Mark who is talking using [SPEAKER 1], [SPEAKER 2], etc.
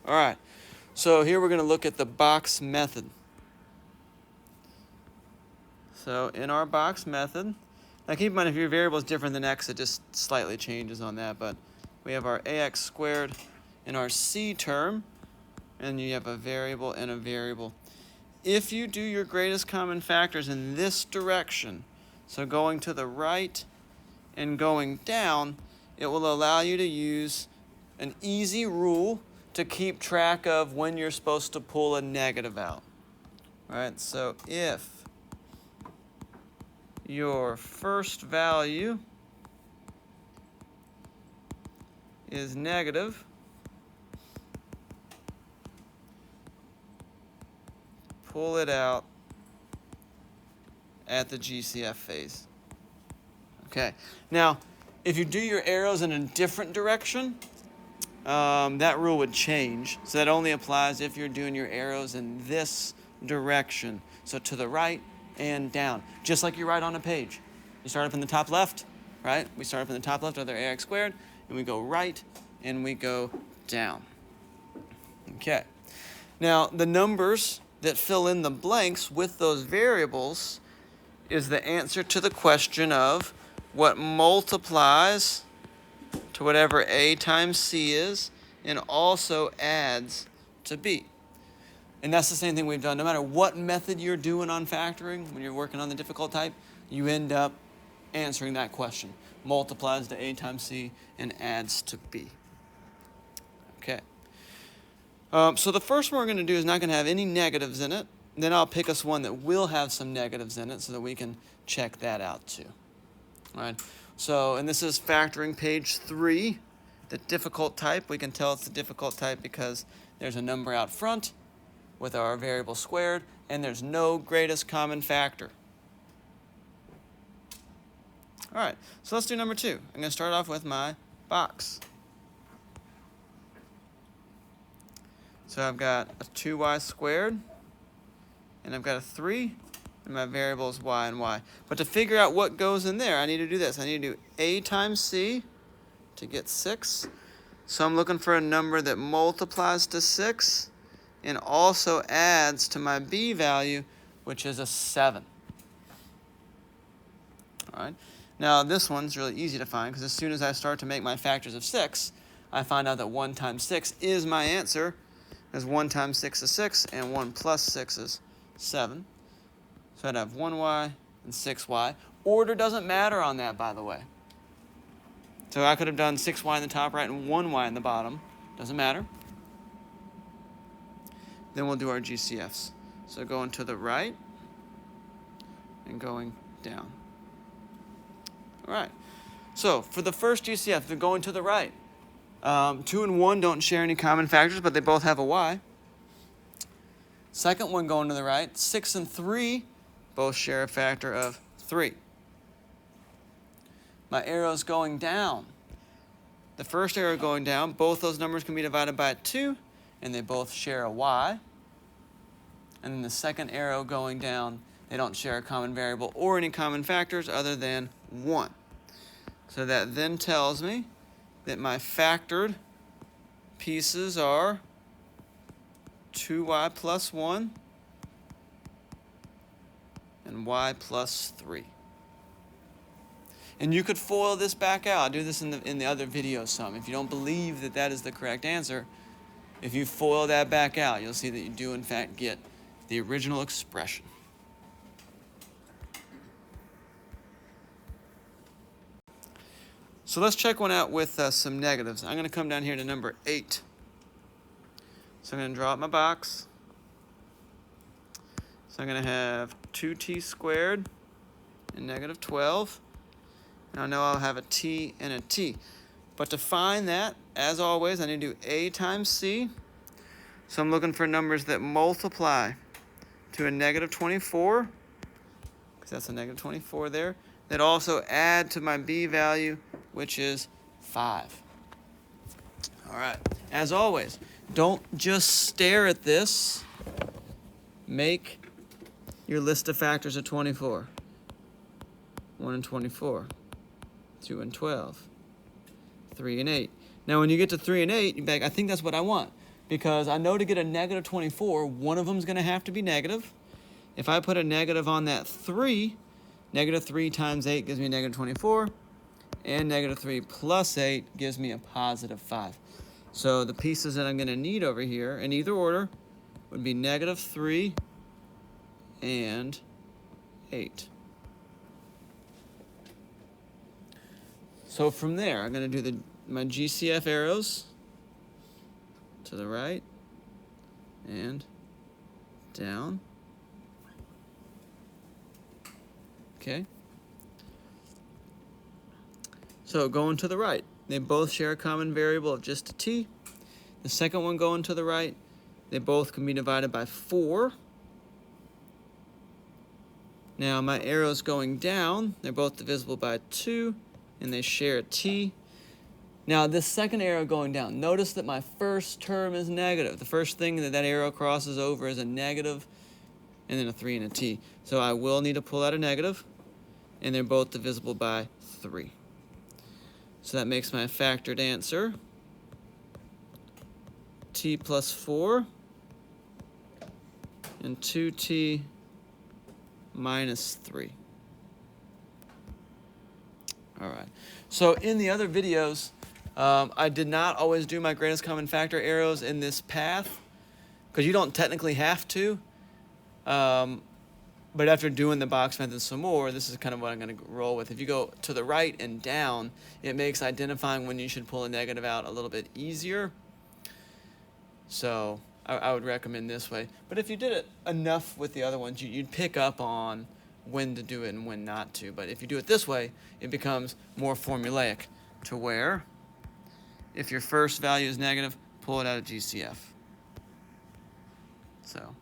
[SPEAKER 1] All right, so here we're going to look at the box method. So in our box method, now keep in mind if your variable is different than x, it just slightly changes on that, but we have our ax squared in our c term, and you have a variable and a variable. If you do your greatest common factors in this direction, so going to the right and going down, it will allow you to use an easy rule to keep track of when you're supposed to pull a negative out. All right, so if your first value is negative, pull it out at the GCF phase. Okay, now if you do your arrows in a different direction, that rule would change. So that only applies if you're doing your arrows in this direction. So to the right and down, just like you write on a page. You start up in the top left, right? We start up in the top left with our ax squared, and we go right and we go down. Okay, now the numbers that fill in the blanks with those variables is the answer to the question of what multiplies to whatever a times c is and also adds to b. And that's the same thing we've done. No matter what method you're doing on factoring, when you're working on the difficult type, you end up answering that question. Multiplies to a times c and adds to b. Okay. So the first one we're going to do is not going to have any negatives in it. Then I'll pick us one that will have some negatives in it so that we can check that out too. All right. So, and this is factoring page 3, the difficult type. We can tell it's the difficult type because there's a number out front with our variable squared, and there's no greatest common factor. All right, so let's do number 2. I'm going to start off with my box. So I've got a 2y squared, and I've got a 3, and my variable is y and y. But to figure out what goes in there, I need to do this. I need to do a times c to get 6. So I'm looking for a number that multiplies to 6 and also adds to my b value, which is a 7. All right. Now this one's really easy to find because as soon as I start to make my factors of 6, I find out that 1 times 6 is my answer, because 1 times 6 is 6, and 1 plus 6 is 7. So I'd have 1y and 6y. Order doesn't matter on that, by the way. So I could have done 6y in the top right and 1y in the bottom. Doesn't matter. Then we'll do our GCFs. So going to the right and going down. All right. So for the first GCF, they're going to the right. 2 and 1 don't share any common factors, but they both have a y. Second one going to the right, 6 and 3 both share a factor of 3. My arrow's going down. The first arrow going down, both those numbers can be divided by 2, and they both share a y. And then the second arrow going down, they don't share a common variable or any common factors other than 1. So that then tells me that my factored pieces are 2y plus 1 and y plus 3. And you could FOIL this back out. I do this in the other video some. If you don't believe that that is the correct answer, if you FOIL that back out, you'll see that you do in fact get the original expression. So let's check one out with some negatives. I'm going to come down here to number 8. So I'm going to draw up my box. So I'm going to have 2t squared and negative 12. And I know I'll have a t and a t. But to find that, as always, I need to do a times c. So I'm looking for numbers that multiply to a negative 24, because that's a negative 24 there, that also add to my b value, which is 5. All right. As always, don't just stare at this. Make your list of factors of 24. 1 and 24. 2 and 12. 3 and 8. Now, when you get to 3 and 8, you're like, I think that's what I want. because I know to get a negative 24, one of them is going to have to be negative. If I put a negative on that 3, negative 3 times 8 gives me negative 24, and negative 3 plus 8 gives me a positive 5. So the pieces that I'm going to need over here in either order would be negative 3 and 8. So from there, I'm going to do my GCF arrows to the right and down. Okay. So going to the right, they both share a common variable of just a t. The second one going to the right, they both can be divided by 4. Now my arrows going down, they're both divisible by 2, and they share a t. Now this second arrow going down, notice that my first term is negative. The first thing that arrow crosses over is a negative, and then a 3 and a t. So I will need to pull out a negative, and they're both divisible by 3. So that makes my factored answer t plus 4 and 2t minus 3. All right. So in the other videos, I did not always do my greatest common factor arrows in this path because you don't technically have to. But after doing the box method some more, this is kind of what I'm going to roll with. If you go to the right and down, it makes identifying when you should pull a negative out a little bit easier. So I would recommend this way. But if you did it enough with the other ones, you'd pick up on when to do it and when not to. But if you do it this way, it becomes more formulaic to where if your first value is negative, pull it out of GCF. So